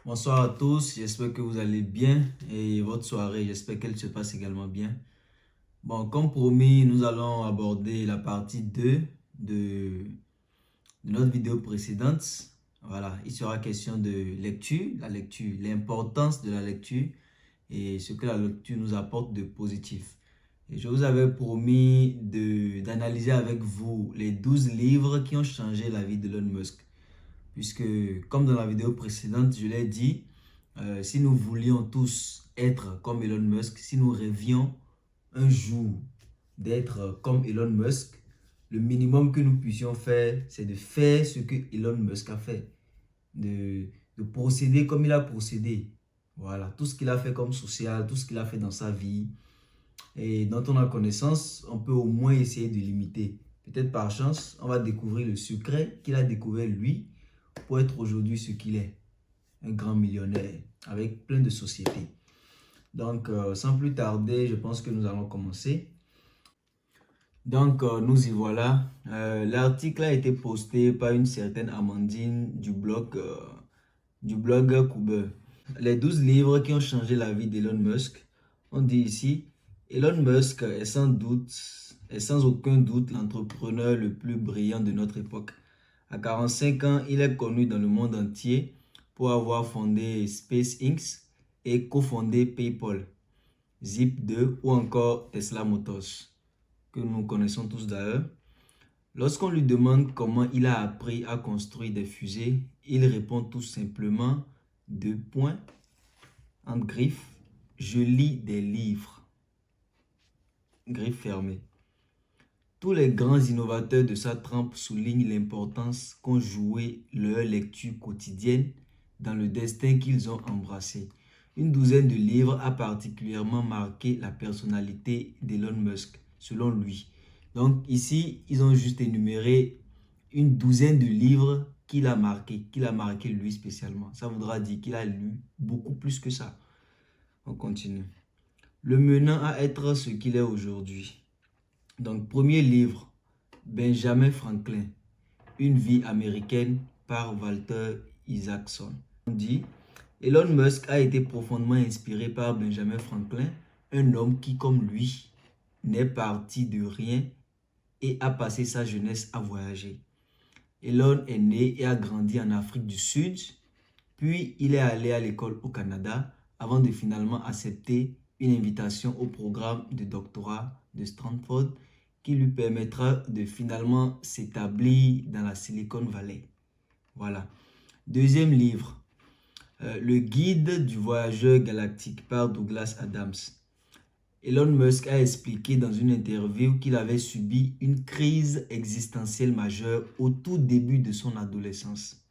Bonsoir à tous, j'espère que vous allez bien et votre soirée, j'espère qu'elle se passe également bien. Bon, comme promis, nous allons aborder la partie 2 de notre vidéo précédente. Voilà, il sera question de lecture, l'importance de la lecture et ce que la lecture nous apporte de positif. Et je vous avais promis d'analyser avec vous les 12 livres qui ont changé la vie d'Elon Musk. Puisque, comme dans la vidéo précédente, je l'ai dit, si nous voulions tous être comme Elon Musk, si nous rêvions un jour d'être comme Elon Musk, le minimum que nous puissions faire, c'est de faire ce que Elon Musk a fait, de procéder comme il a procédé. Voilà, tout ce qu'il a fait comme social, tout ce qu'il a fait dans sa vie et dont on a connaissance, on peut au moins essayer de l'imiter. Peut-être par chance, on va découvrir le secret qu'il a découvert lui pour être aujourd'hui ce qu'il est, un grand millionnaire avec plein de sociétés. Donc, sans plus tarder, je pense que nous allons commencer. Donc, nous y voilà. L'article a été posté par une certaine Amandine du blog Kuber. Les 12 livres qui ont changé la vie d'Elon Musk. On dit ici, Elon Musk est sans aucun doute l'entrepreneur le plus brillant de notre époque. À 45 ans, il est connu dans le monde entier pour avoir fondé SpaceX et cofondé PayPal, Zip2 ou encore Tesla Motors, que nous connaissons tous d'ailleurs. Lorsqu'on lui demande comment il a appris à construire des fusées, il répond tout simplement, entre griffes, je lis des livres. Griffes fermées. Tous les grands innovateurs de sa trempe soulignent l'importance qu'ont joué leur lecture quotidienne dans le destin qu'ils ont embrassé. Une douzaine de livres a particulièrement marqué la personnalité d'Elon Musk, selon lui. Donc ici, ils ont juste énuméré une douzaine de livres qu'il a marqué lui spécialement. Ça voudra dire qu'il a lu beaucoup plus que ça. On continue. Le menant à être ce qu'il est aujourd'hui. Donc, premier livre, Benjamin Franklin, Une vie américaine par Walter Isaacson. On dit, Elon Musk a été profondément inspiré par Benjamin Franklin, un homme qui, comme lui, n'est parti de rien et a passé sa jeunesse à voyager. Elon est né et a grandi en Afrique du Sud, puis il est allé à l'école au Canada avant de finalement accepter une invitation au programme de doctorat de Stanford qui lui permettra de finalement s'établir dans la Silicon Valley. Voilà. Deuxième livre, Le guide du voyageur galactique par Douglas Adams. Elon Musk a expliqué dans une interview qu'il avait subi une crise existentielle majeure au tout début de son adolescence.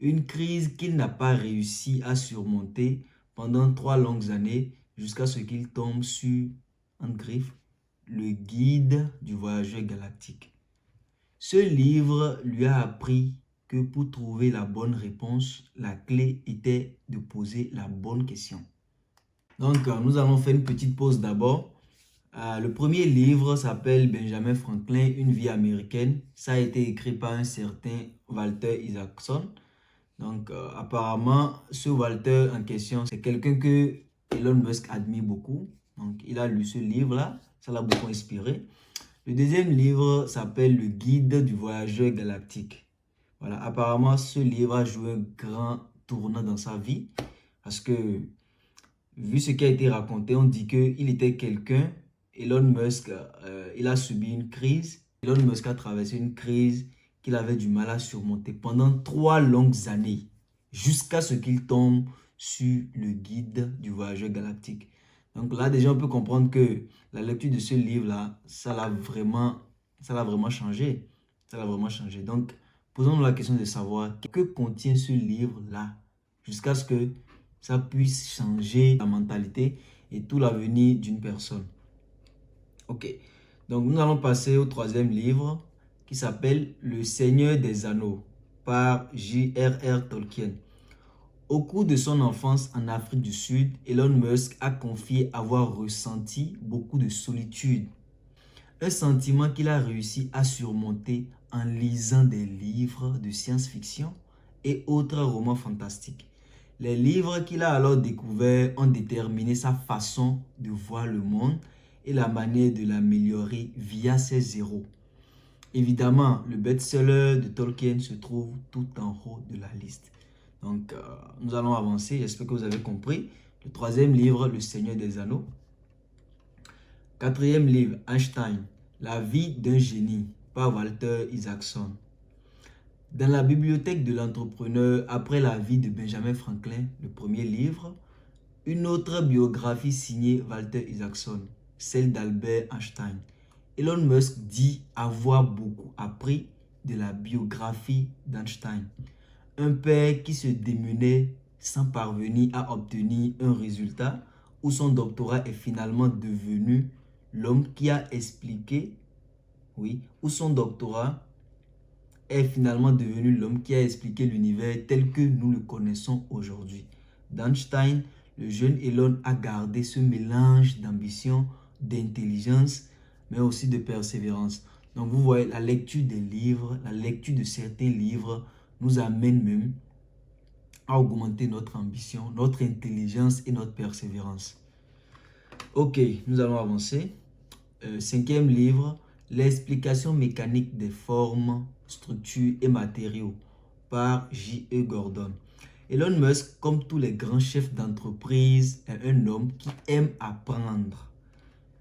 Une crise qu'il n'a pas réussi à surmonter pendant 3 longues années jusqu'à ce qu'il tombe sur, entre griffes, le guide du voyageur galactique. Ce livre lui a appris que pour trouver la bonne réponse, la clé était de poser la bonne question. Donc, nous allons faire une petite pause d'abord. Le premier livre s'appelle Benjamin Franklin, Une vie américaine. Ça a été écrit par un certain Walter Isaacson. Donc, apparemment, ce Walter en question, c'est quelqu'un que Elon Musk admire beaucoup. Donc, il a lu ce livre-là. Ça l'a beaucoup inspiré. Le deuxième livre s'appelle Le guide du voyageur galactique. Voilà, apparemment, ce livre a joué un grand tournant dans sa vie. Parce que, vu ce qui a été raconté, on dit qu'il était quelqu'un, Elon Musk, il a subi une crise. Elon Musk a traversé une crise qu'il avait du mal à surmonter pendant 3 longues années, jusqu'à ce qu'il tombe sur le guide du voyageur galactique. Donc là, déjà, on peut comprendre que la lecture de ce livre-là, ça l'a vraiment changé. Ça l'a vraiment changé. Donc, posons-nous la question de savoir que contient ce livre-là, jusqu'à ce que ça puisse changer la mentalité et tout l'avenir d'une personne. Ok, donc nous allons passer au troisième livre qui s'appelle Le Seigneur des Anneaux par J.R.R. Tolkien. Au cours de son enfance en Afrique du Sud, Elon Musk a confié avoir ressenti beaucoup de solitude. Un sentiment qu'il a réussi à surmonter en lisant des livres de science-fiction et autres romans fantastiques. Les livres qu'il a alors découverts ont déterminé sa façon de voir le monde et la manière de l'améliorer via ses héros. Évidemment, le best-seller de Tolkien se trouve tout en haut de la liste. Donc, nous allons avancer. J'espère que vous avez compris. Le troisième livre, Le Seigneur des Anneaux. Quatrième livre, Einstein, La vie d'un génie, par Walter Isaacson. Dans la bibliothèque de l'entrepreneur, après la vie de Benjamin Franklin, le premier livre, une autre biographie signée Walter Isaacson, celle d'Albert Einstein. Elon Musk dit avoir beaucoup appris de la biographie d'Einstein. Un père qui se démenait sans parvenir à obtenir un résultat où son doctorat est finalement devenu l'homme qui a expliqué, où son doctorat est finalement devenu l'homme qui a expliqué l'univers tel que nous le connaissons aujourd'hui. D'Einstein, le jeune Elon a gardé ce mélange d'ambition, d'intelligence, mais aussi de persévérance. Donc vous voyez, la lecture des livres, la lecture de certains livres nous amène même à augmenter notre ambition, notre intelligence et notre persévérance. Ok, nous allons avancer. Cinquième livre, L'explication mécanique des formes, structures et matériaux par J.E. Gordon. Elon Musk, comme tous les grands chefs d'entreprise, est un homme qui aime apprendre.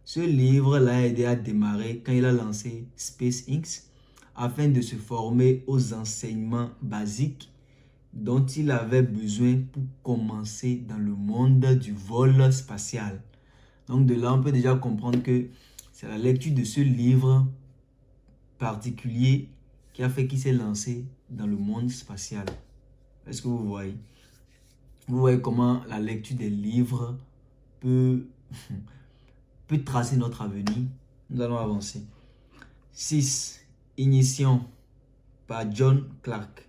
Ce livre l'a aidé à démarrer quand il a lancé SpaceX afin de se former aux enseignements basiques dont il avait besoin pour commencer dans le monde du vol spatial. Donc de là, on peut déjà comprendre que c'est la lecture de ce livre particulier qui a fait qu'il s'est lancé dans le monde spatial. Est-ce que vous voyez? Vous voyez comment la lecture des livres peut tracer notre avenir. Nous allons avancer. 6. Ignition par John Clark.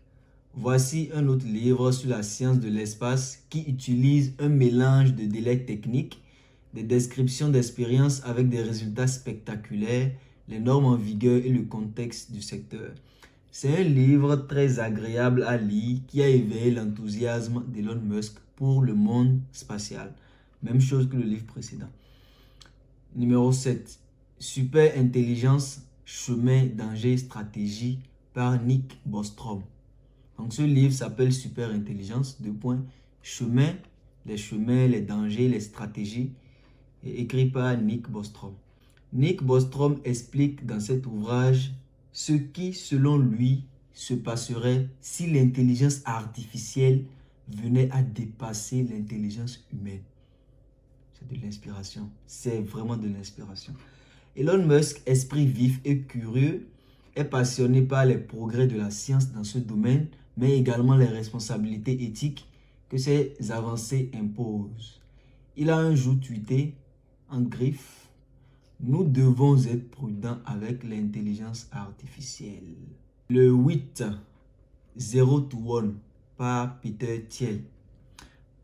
Voici un autre livre sur la science de l'espace qui utilise un mélange de délais techniques, des descriptions d'expériences avec des résultats spectaculaires, les normes en vigueur et le contexte du secteur. C'est un livre très agréable à lire qui a éveillé l'enthousiasme d'Elon Musk pour le monde spatial. Même chose que le livre précédent. Numéro 7. Super intelligence, chemin, danger, stratégie par Nick Bostrom. Donc ce livre s'appelle Super intelligence, chemin, les dangers, les stratégies, écrit par Nick Bostrom. Nick Bostrom explique dans cet ouvrage ce qui, selon lui, se passerait si l'intelligence artificielle venait à dépasser l'intelligence humaine. C'est de l'inspiration. C'est vraiment de l'inspiration. Elon Musk, esprit vif et curieux, est passionné par les progrès de la science dans ce domaine, mais également les responsabilités éthiques que ces avancées imposent. Il a un jour tweeté en griffe: nous devons être prudents avec l'intelligence artificielle. Le 8, 0 to 1 par Peter Thiel.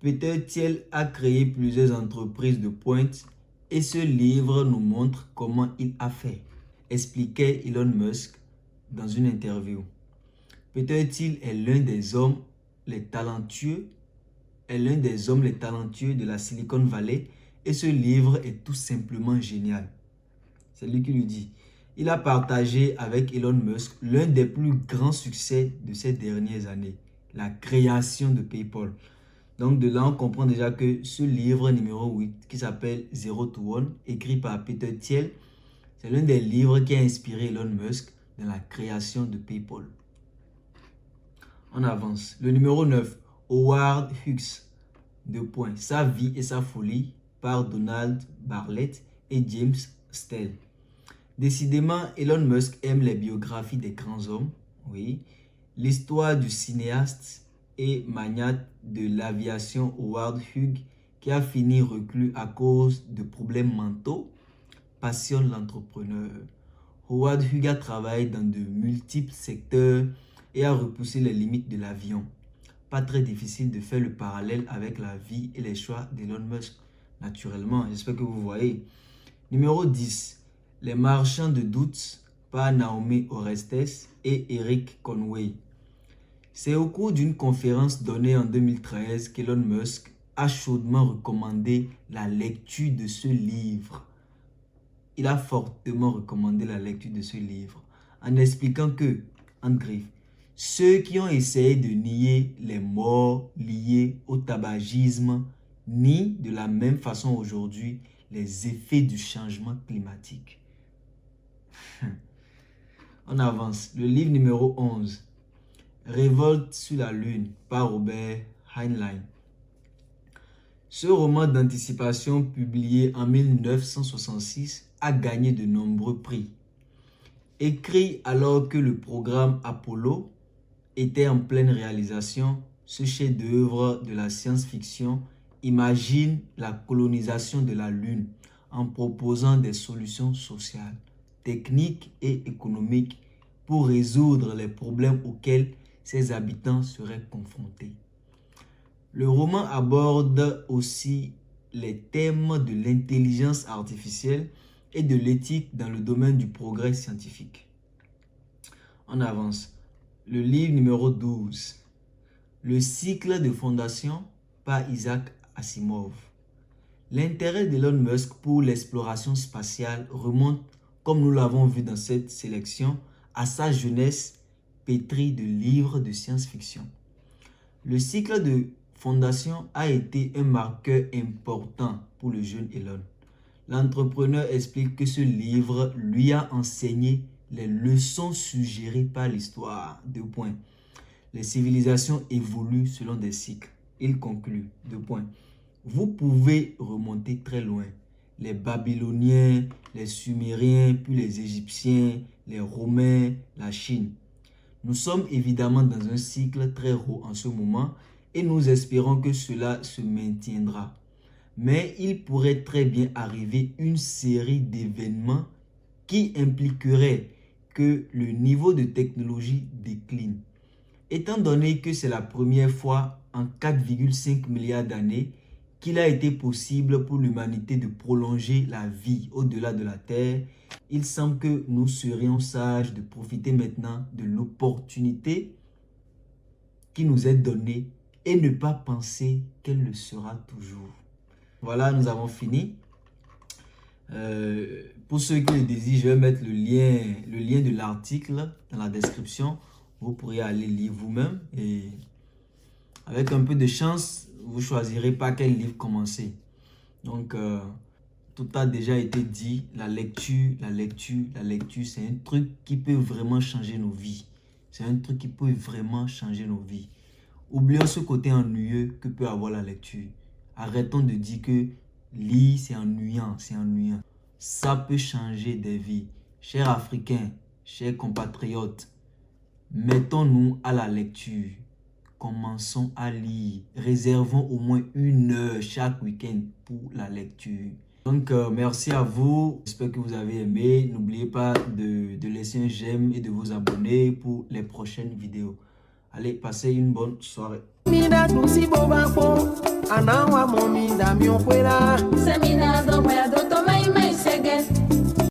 Peter Thiel a créé plusieurs entreprises de pointe et ce livre nous montre comment il a fait, expliquait Elon Musk dans une interview. Peter Thiel est l'un des hommes les talentueux de la Silicon Valley et ce livre est tout simplement génial. C'est lui qui le dit. Il a partagé avec Elon Musk l'un des plus grands succès de ces dernières années, la création de PayPal. Donc de là, on comprend déjà que ce livre numéro 8 qui s'appelle Zero to One, écrit par Peter Thiel, c'est l'un des livres qui a inspiré Elon Musk dans la création de PayPal. On avance. Le numéro 9, Howard Hughes, Sa vie et sa folie par Donald Bartlett et James Stell. Décidément, Elon Musk aime les biographies des grands hommes. Oui. L'histoire du cinéaste et magnate de l'aviation Howard Hughes, qui a fini reclus à cause de problèmes mentaux, passionne l'entrepreneur. Howard Hughes a travaillé dans de multiples secteurs et a repoussé les limites de l'avion. Pas très difficile de faire le parallèle avec la vie et les choix d'Elon Musk. Naturellement, j'espère que vous voyez. Numéro 10. Les marchands de doutes par Naomi Orestes et Eric Conway. C'est au cours d'une conférence donnée en 2013 qu'Elon Musk a chaudement recommandé la lecture de ce livre. Il a fortement recommandé la lecture de ce livre en expliquant que, entre griffes, ceux qui ont essayé de nier les morts liées au tabagisme nient de la même façon aujourd'hui les effets du changement climatique. On avance. Le livre numéro 11. Révolte sur la Lune par Robert Heinlein. Ce roman d'anticipation publié en 1966 a gagné de nombreux prix. Écrit alors que le programme Apollo était en pleine réalisation, ce chef-d'œuvre de la science-fiction imagine la colonisation de la Lune en proposant des solutions sociales, techniques et économiques pour résoudre les problèmes auxquels ses habitants seraient confrontés. Le roman aborde aussi les thèmes de l'intelligence artificielle et de l'éthique dans le domaine du progrès scientifique. On avance. Le livre numéro 12. Le cycle de fondation par Isaac Asimov. L'intérêt d'Elon Musk pour l'exploration spatiale remonte, comme nous l'avons vu dans cette sélection, à sa jeunesse pétrie de livres de science-fiction. Le cycle de fondation a été un marqueur important pour le jeune Elon. L'entrepreneur explique que ce livre lui a enseigné les leçons suggérées par l'histoire. 2 points. Les civilisations évoluent selon des cycles. Il conclut. 2 points. Vous pouvez remonter très loin. Les Babyloniens, les Sumériens, puis les Égyptiens, les Romains, la Chine. Nous sommes évidemment dans un cycle très haut en ce moment et nous espérons que cela se maintiendra. Mais il pourrait très bien arriver une série d'événements qui impliqueraient que le niveau de technologie décline. Étant donné que c'est la première fois en 4,5 milliards d'années qu'il a été possible pour l'humanité de prolonger la vie au-delà de la Terre, il semble que nous serions sages de profiter maintenant de l'opportunité qui nous est donnée et ne pas penser qu'elle le sera toujours. Voilà, nous avons fini. Pour ceux qui le désirent, je vais mettre le lien de l'article dans la description. Vous pourrez aller lire vous-même et avec un peu de chance, vous choisirez par quel livre commencer. Donc, tout a déjà été dit. La lecture, c'est un truc qui peut vraiment changer nos vies. C'est un truc qui peut vraiment changer nos vies. Oublions ce côté ennuyeux que peut avoir la lecture. Arrêtons de dire que lire, c'est ennuyant, Ça peut changer des vies. Chers Africains, chers compatriotes, mettons-nous à la lecture. Commençons à lire. Réservons au moins 1 heure chaque week-end pour la lecture. Donc, merci à vous. J'espère que vous avez aimé. N'oubliez pas de laisser un j'aime et de vous abonner pour les prochaines vidéos. Allez, passez une bonne soirée. Semina do